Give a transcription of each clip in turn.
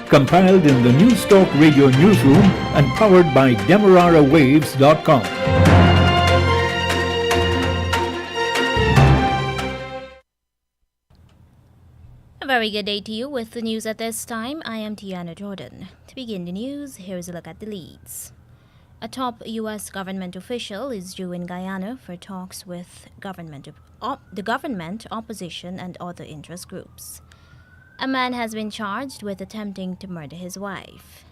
compiled in the News Talk Radio newsroom and powered by DemeraraWaves.com. A very good day to you with the news at this time. I am Tiana Jordan. To begin the news, here's a look at the leads. A top U.S. government official is due in Guyana for talks with the government, opposition, and other interest groups. A man has been charged with attempting to murder his wife.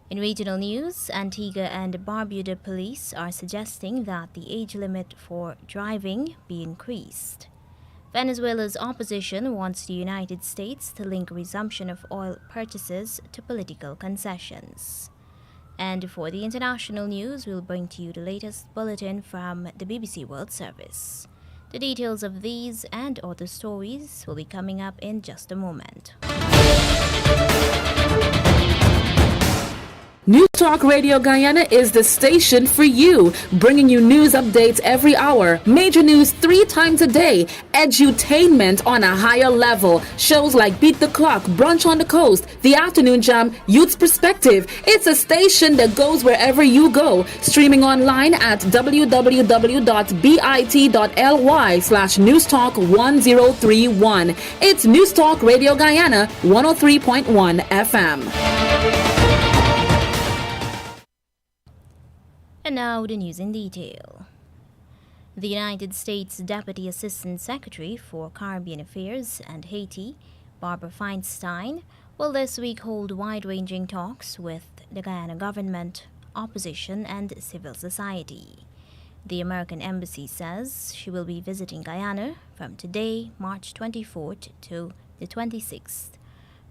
In regional news, Antigua and Barbuda police are suggesting that the age limit for driving be increased. Venezuela's opposition wants the United States to link resumption of oil purchases to political concessions. And for the international news, we'll bring to you the latest bulletin from the BBC World Service. The details of these and other stories will be coming up in just a moment. News Talk Radio Guyana is the station for you, bringing you news updates every hour, major news 3 times a day, edutainment on a higher level, shows like Beat the Clock, Brunch on the Coast, The Afternoon Jam, Youth's Perspective. It's a station that goes wherever you go, streaming online at www.bit.ly/newstalk1031. It's News Talk Radio Guyana 103.1 FM. And now the news in detail. The United States Deputy Assistant Secretary for Caribbean Affairs and Haiti, Barbara Feinstein, will this week hold wide-ranging talks with the Guyana government, opposition, and civil society. The American Embassy says she will be visiting Guyana from today, March 24th to the 26th.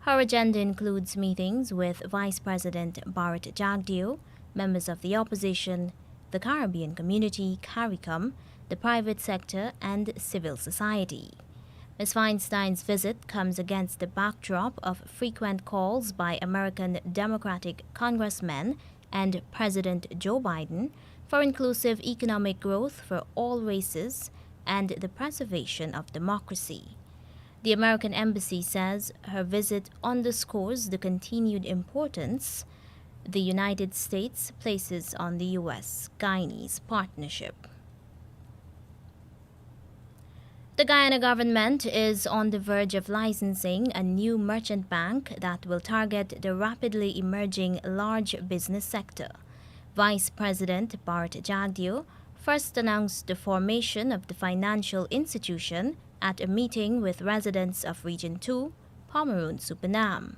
Her agenda includes meetings with Vice President Barrett Jagdeo, members of the opposition, the Caribbean community, CARICOM, the private sector, and civil society. Ms. Feinstein's visit comes against the backdrop of frequent calls by American Democratic congressmen and President Joe Biden for inclusive economic growth for all races and the preservation of democracy. The American Embassy says her visit underscores the continued importance the United States places on the U.S.-Guyanese partnership. The Guyana government is on the verge of licensing a new merchant bank that will target the rapidly emerging large business sector. Vice President Barrett Jagdeo first announced the formation of the financial institution at a meeting with residents of Region 2, Pomeroon, Suriname.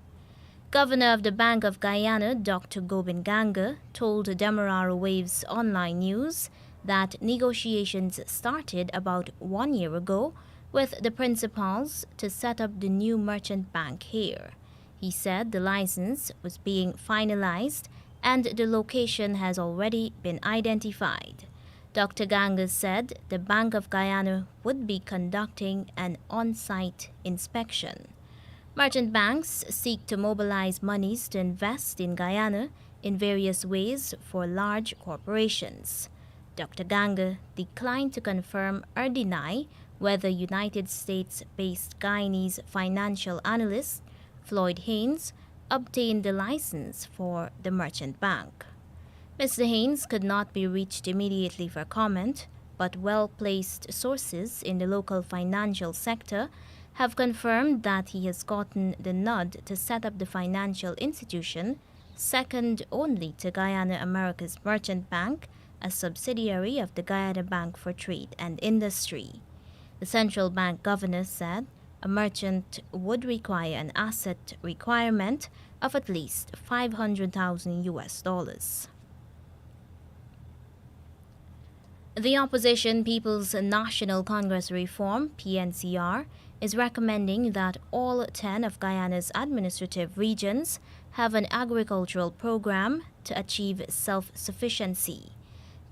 Governor of the Bank of Guyana, Dr. Gobin Ganga, told Demerara Waves Online News that negotiations started about 1 year ago with the principals to set up the new merchant bank here. He said the license was being finalized and the location has already been identified. Dr. Ganga said the Bank of Guyana would be conducting an on-site inspection. Merchant banks seek to mobilize monies to invest in Guyana in various ways for large corporations. Dr. Ganga declined to confirm or deny whether United States-based Guyanese financial analyst Floyd Haynes obtained the license for the merchant bank. Mr. Haynes could not be reached immediately for comment, but well-placed sources in the local financial sector have confirmed that he has gotten the nod to set up the financial institution, second only to Guyana America's Merchant Bank, a subsidiary of the Guyana Bank for Trade and Industry. The central bank governor said a merchant would require an asset requirement of at least $500,000. The opposition People's National Congress Reform, PNCR, is recommending that all 10 of Guyana's administrative regions have an agricultural program to achieve self-sufficiency.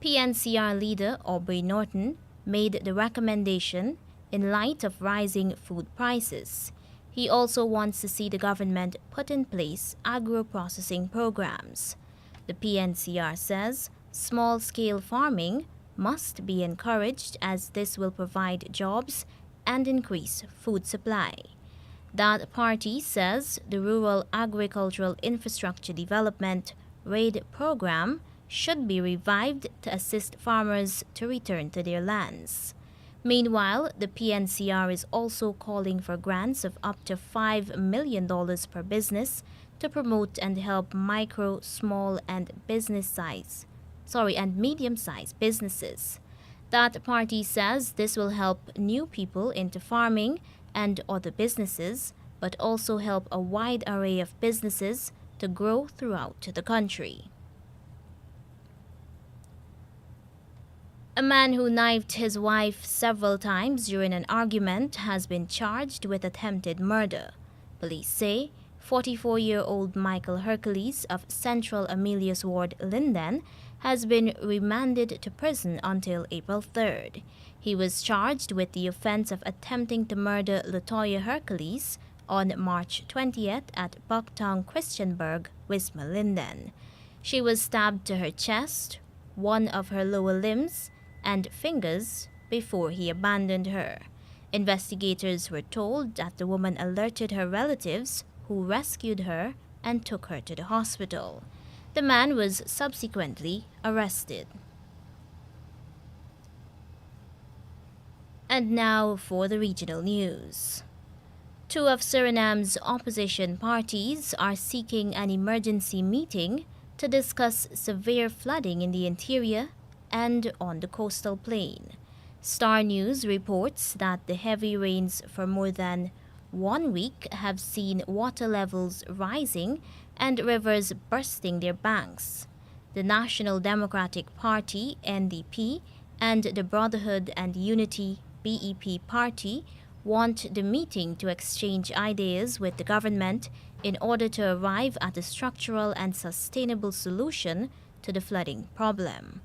PNCR leader Aubrey Norton made the recommendation in light of rising food prices. He also wants to see the government put in place agro-processing programs. The PNCR says small-scale farming must be encouraged as this will provide jobs and increase food supply. That party says the Rural Agricultural Infrastructure Development RAID program should be revived to assist farmers to return to their lands. Meanwhile, the PNCR is also calling for grants of up to $5 million per business to promote and help micro, small, and medium-sized businesses. That party says this will help new people into farming and other businesses, but also help a wide array of businesses to grow throughout the country. A man who knifed his wife several times during an argument has been charged with attempted murder. Police say 44-year-old Michael Hercules of Central Amelius Ward, Linden, has been remanded to prison until April 3rd. He was charged with the offense of attempting to murder Latoya Hercules on March 20th at Bucktown Christianburg, Wisma, Linden. She was stabbed to her chest, one of her lower limbs, and fingers before he abandoned her. Investigators were told that the woman alerted her relatives, who rescued her and took her to the hospital. The man was subsequently arrested. And now for the regional news. Two of Suriname's opposition parties are seeking an emergency meeting to discuss severe flooding in the interior and on the coastal plain. Star News reports that the heavy rains for more than 1 week have seen water levels rising and rivers bursting their banks. The National Democratic Party, NDP, and the Brotherhood and Unity, BEP party want the meeting to exchange ideas with the government in order to arrive at a structural and sustainable solution to the flooding problem.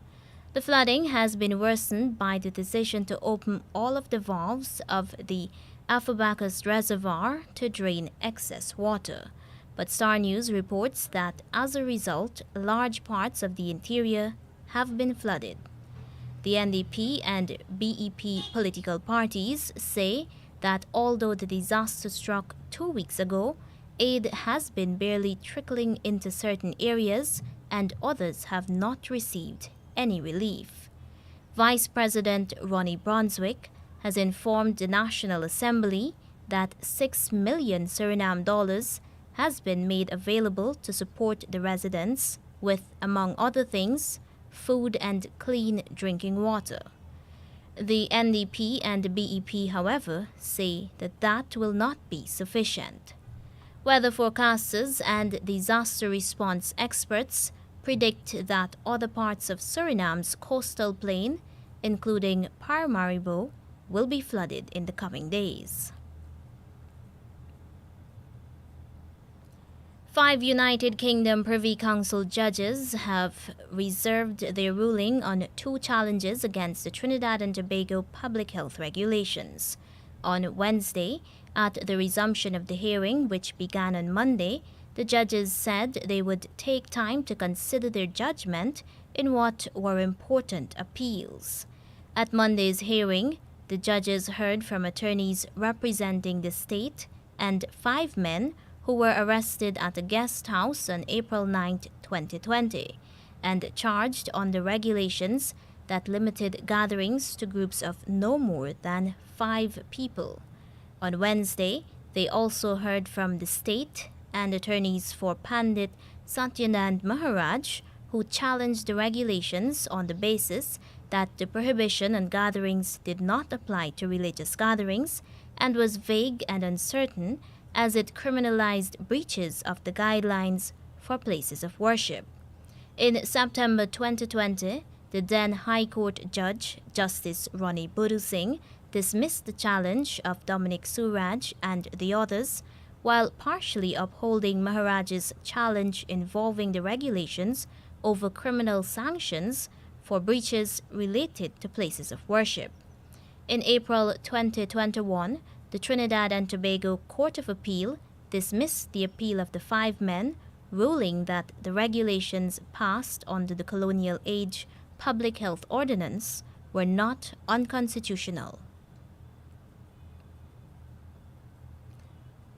The flooding has been worsened by the decision to open all of the valves of the Afabacus Reservoir to drain excess water. But Star News reports that as a result, large parts of the interior have been flooded. The NDP and BEP political parties say that although the disaster struck 2 weeks ago, aid has been barely trickling into certain areas and others have not received any relief. Vice President Ronnie Brunswick has informed the National Assembly that $6 million Suriname dollars has been made available to support the residents with, among other things, food and clean drinking water. The NDP and BEP, however, say that that will not be sufficient. Weather forecasters and disaster response experts predict that other parts of Suriname's coastal plain, including Paramaribo, will be flooded in the coming days. 5 United Kingdom Privy Council judges have reserved their ruling on 2 challenges against the Trinidad and Tobago public health regulations. On Wednesday, at the resumption of the hearing, which began on Monday, the judges said they would take time to consider their judgment in what were important appeals. At Monday's hearing, the judges heard from attorneys representing the state and 5 men who were arrested at a guest house on April 9, 2020, and charged on the regulations that limited gatherings to groups of no more than 5 people. On Wednesday, they also heard from the state and attorneys for Pandit Satyanand Maharaj, who challenged the regulations on the basis that the prohibition on gatherings did not apply to religious gatherings and was vague and uncertain as it criminalized breaches of the guidelines for places of worship. In September 2020, the then High Court Judge, Justice Ronnie Budu Singh, dismissed the challenge of Dominic Suraj and the others, while partially upholding Maharaj's challenge involving the regulations over criminal sanctions for breaches related to places of worship. In April 2021, the Trinidad and Tobago Court of Appeal dismissed the appeal of the 5 men, ruling that the regulations passed under the Colonial Age Public Health Ordinance were not unconstitutional.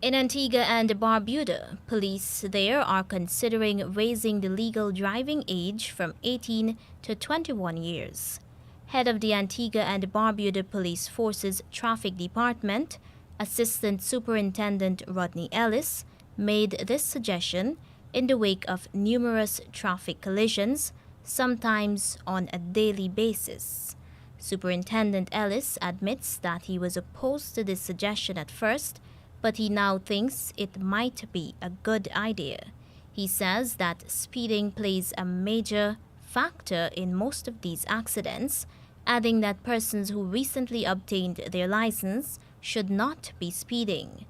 In Antigua and Barbuda, police there are considering raising the legal driving age from 18 to 21 years. Head of the Antigua and Barbuda Police Forces Traffic Department, Assistant Superintendent Rodney Ellis, made this suggestion in the wake of numerous traffic collisions, sometimes on a daily basis. Superintendent Ellis admits that he was opposed to this suggestion at first, but he now thinks it might be a good idea. He says that speeding plays a major factor in most of these accidents, adding that persons who recently obtained their license should not be speeding.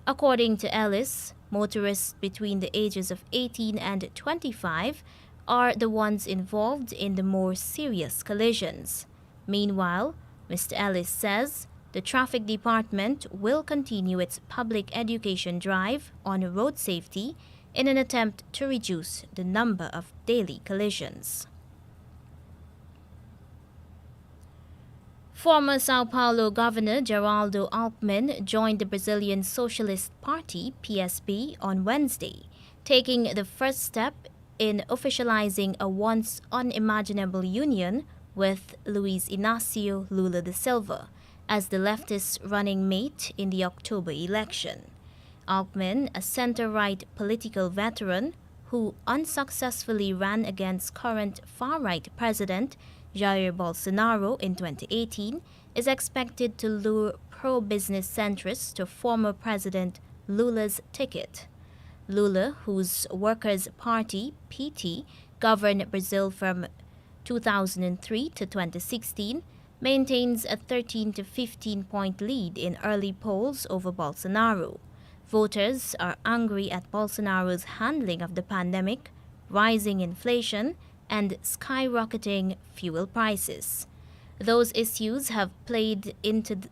According to Ellis, motorists between the ages of 18 and 25 are the ones involved in the more serious collisions. Meanwhile, Mr. Ellis says the Traffic Department will continue its public education drive on road safety in an attempt to reduce the number of daily collisions. Former Sao Paulo Governor Geraldo Alckmin joined the Brazilian Socialist Party, PSB, on Wednesday, taking the first step in officializing a once unimaginable union with Luiz Inácio Lula da Silva as the leftist's running mate in the October election. Alckmin, a center-right political veteran who unsuccessfully ran against current far-right President Jair Bolsonaro in 2018, is expected to lure pro-business centrists to former President Lula's ticket. Lula, whose Workers' Party, PT, governed Brazil from 2003 to 2016, maintains a 13 to 15-point lead in early polls over Bolsonaro. Voters are angry at Bolsonaro's handling of the pandemic, rising inflation, and skyrocketing fuel prices. Those issues have played into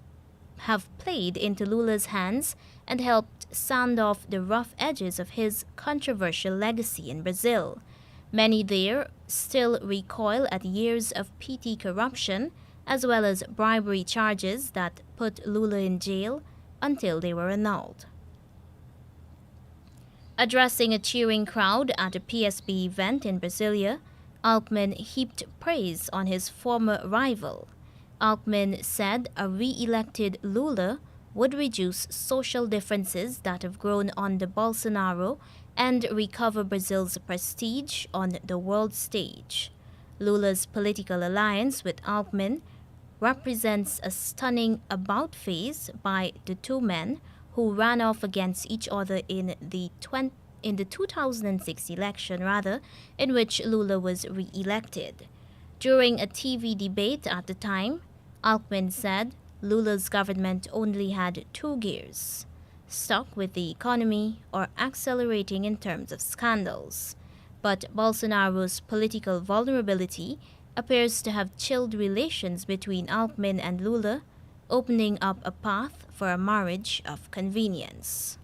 Lula's hands and helped sand off the rough edges of his controversial legacy in Brazil. Many there still recoil at years of PT corruption as well as bribery charges that put Lula in jail until they were annulled. Addressing a cheering crowd at a PSB event in Brasilia, Alckmin heaped praise on his former rival. Alckmin said a re-elected Lula would reduce social differences that have grown under Bolsonaro and recover Brazil's prestige on the world stage. Lula's political alliance with Alckmin represents a stunning about-face by the two men who ran off against each other in the 2006 election, in which Lula was re-elected. During a TV debate at the time, Alckmin said Lula's government only had two gears: stuck with the economy or accelerating in terms of scandals. But Bolsonaro's political vulnerability appears to have chilled relations between Alckmin and Lula, opening up a path for a marriage of convenience.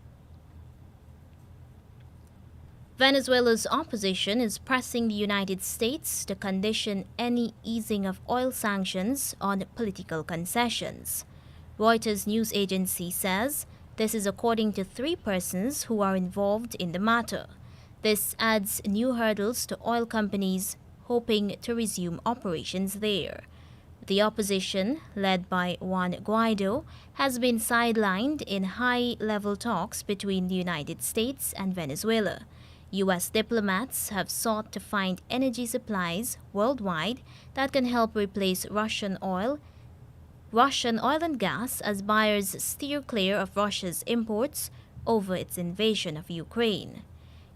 Venezuela's opposition is pressing the United States to condition any easing of oil sanctions on political concessions. Reuters news agency says this is according to 3 persons who are involved in the matter. This adds new hurdles to oil companies hoping to resume operations there. The opposition, led by Juan Guaido, has been sidelined in high-level talks between the United States and Venezuela. U.S. diplomats have sought to find energy supplies worldwide that can help replace Russian oil and gas as buyers steer clear of Russia's imports over its invasion of Ukraine.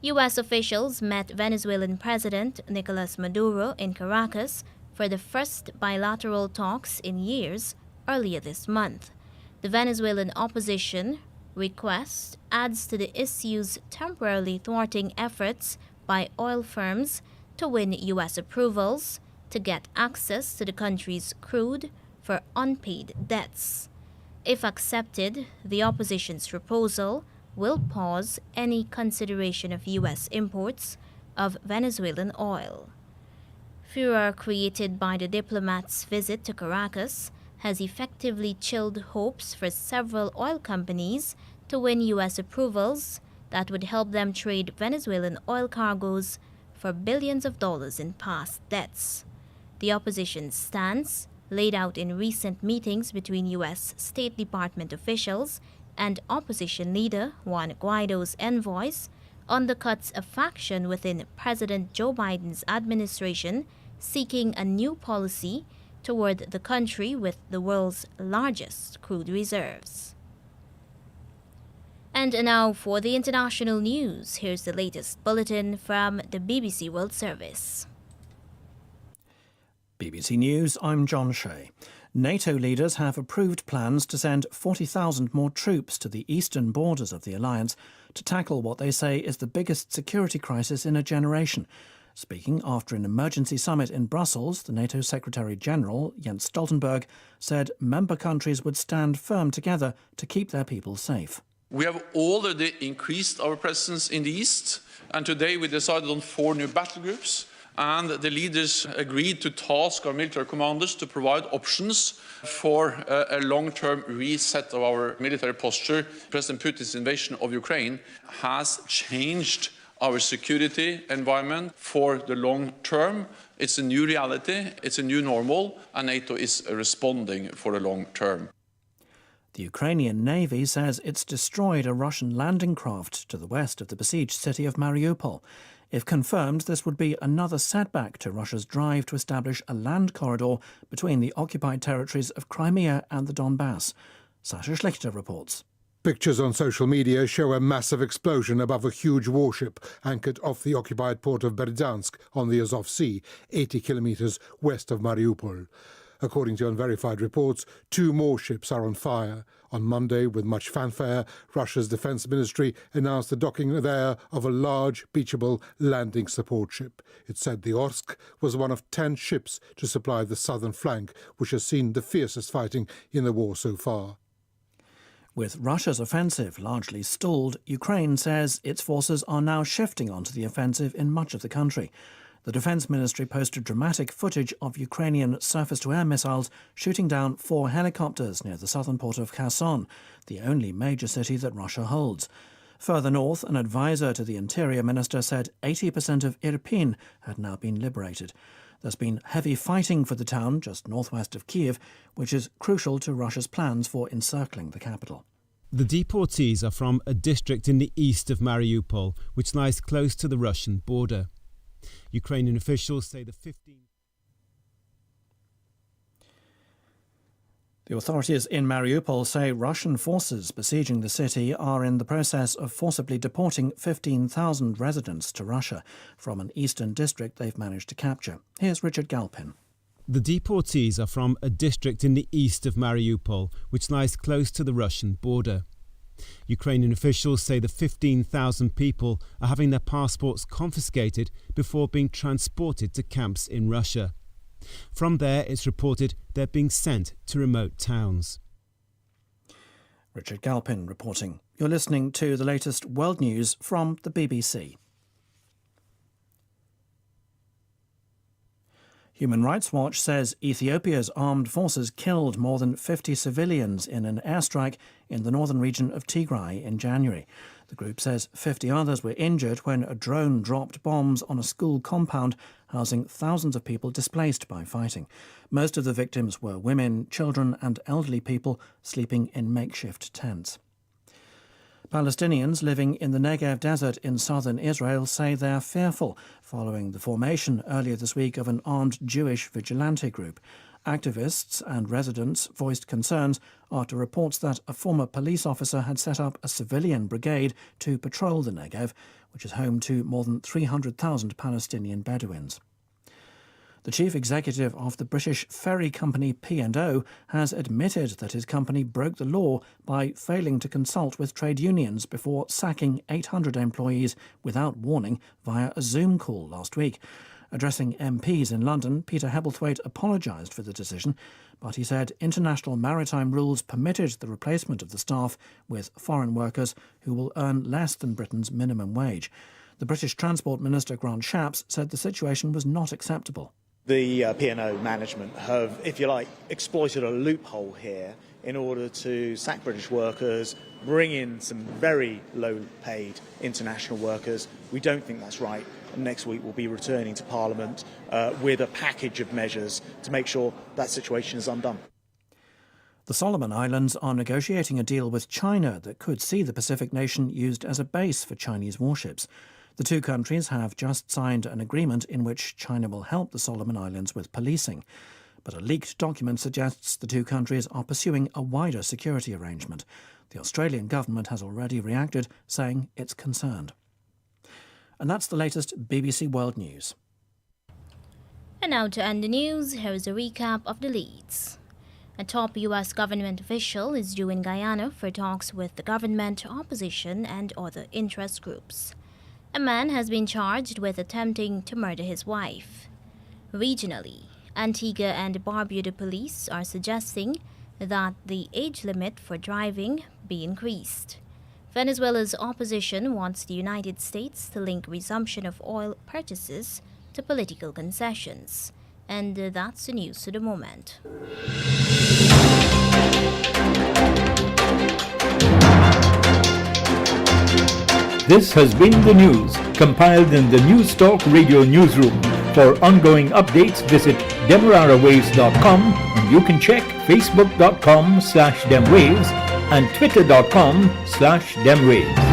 U.S. officials met Venezuelan President Nicolas Maduro in Caracas for the first bilateral talks in years earlier this month. The Venezuelan opposition request adds to the issues temporarily thwarting efforts by oil firms to win U.S. approvals to get access to the country's crude for unpaid debts. If accepted, the opposition's proposal will pause any consideration of U.S. imports of Venezuelan oil. Furor created by the diplomats' visit to Caracas has effectively chilled hopes for several oil companies to to win U.S. approvals that would help them trade Venezuelan oil cargoes for billions of dollars in past debts. The opposition's stance, laid out in recent meetings between U.S. State Department officials and opposition leader Juan Guaido's envoys, undercuts a faction within President Joe Biden's administration seeking a new policy toward the country with the world's largest crude reserves. And now for the international news, here's the latest bulletin from the BBC World Service. BBC News, I'm John Shea. NATO leaders have approved plans to send 40,000 more troops to the eastern borders of the alliance to tackle what they say is the biggest security crisis in a generation. Speaking after an emergency summit in Brussels, the NATO Secretary-General, Jens Stoltenberg, said member countries would stand firm together to keep their people safe. We have already increased our presence in the east, and today we decided on 4 new battle groups. And the leaders agreed to task our military commanders to provide options for a long-term reset of our military posture. President Putin's invasion of Ukraine has changed our security environment for the long term. It's a new reality, it's a new normal, and NATO is responding for the long term. The Ukrainian Navy says it's destroyed a Russian landing craft to the west of the besieged city of Mariupol. If confirmed, this would be another setback to Russia's drive to establish a land corridor between the occupied territories of Crimea and the Donbass. Sasha Schlichter reports. Pictures on social media show a massive explosion above a huge warship anchored off the occupied port of Berdyansk on the Azov Sea, 80 kilometres west of Mariupol. According to unverified reports, 2 more ships are on fire. On Monday, with much fanfare, Russia's defence ministry announced the docking there of a large, beachable landing support ship. It said the Orsk was one of 10 ships to supply the southern flank, which has seen the fiercest fighting in the war so far. With Russia's offensive largely stalled, Ukraine says its forces are now shifting onto the offensive in much of the country. The Defence Ministry posted dramatic footage of Ukrainian surface-to-air missiles shooting down 4 helicopters near the southern port of Kherson, the only major city that Russia holds. Further north, an advisor to the Interior Minister said 80% of Irpin had now been liberated. There's been heavy fighting for the town just northwest of Kiev, which is crucial to Russia's plans for encircling the capital. The deportees are from a district in the east of Mariupol, which lies close to the Russian border. Ukrainian officials say The authorities in Mariupol say Russian forces besieging the city are in the process of forcibly deporting 15,000 residents to Russia from an eastern district they've managed to capture. Here's Richard Galpin. The deportees are from a district in the east of Mariupol, which lies close to the Russian border. Ukrainian officials say the 15,000 people are having their passports confiscated before being transported to camps in Russia. From there, it's reported they're being sent to remote towns. Richard Galpin reporting. You're listening to the latest world news from the BBC. Human Rights Watch says Ethiopia's armed forces killed more than 50 civilians in an airstrike in the northern region of Tigray in January. The group says 50 others were injured when a drone dropped bombs on a school compound housing thousands of people displaced by fighting. Most of the victims were women, children and elderly people sleeping in makeshift tents. Palestinians living in the Negev desert in southern Israel say they are fearful following the formation earlier this week of an armed Jewish vigilante group. Activists and residents voiced concerns after reports that a former police officer had set up a civilian brigade to patrol the Negev, which is home to more than 300,000 Palestinian Bedouins. The chief executive of the British ferry company P&O has admitted that his company broke the law by failing to consult with trade unions before sacking 800 employees without warning via a Zoom call last week. Addressing MPs in London, Peter Hebblethwaite apologised for the decision, but he said international maritime rules permitted the replacement of the staff with foreign workers who will earn less than Britain's minimum wage. The British Transport Minister Grant Shapps said the situation was not acceptable. The P&O management have, if you like, exploited a loophole here in order to sack British workers, bring in some very low-paid international workers. We don't think that's right. And next week we'll be returning to Parliament with a package of measures to make sure that situation is undone. The Solomon Islands are negotiating a deal with China that could see the Pacific nation used as a base for Chinese warships. The two countries have just signed an agreement in which China will help the Solomon Islands with policing. But a leaked document suggests the two countries are pursuing a wider security arrangement. The Australian government has already reacted, saying it's concerned. And that's the latest BBC World News. And now to end the news, here is a recap of the leads. A top U.S. government official is due in Guyana for talks with the government, opposition and other interest groups. A man has been charged with attempting to murder his wife. Regionally, Antigua and Barbuda police are suggesting that the age limit for driving be increased. Venezuela's opposition wants the United States to link resumption of oil purchases to political concessions. And that's the news to the moment. This has been the news, compiled in the News Talk Radio Newsroom. For ongoing updates, visit demerarawaves.com, and you can check facebook.com/demwaves and twitter.com/demwaves.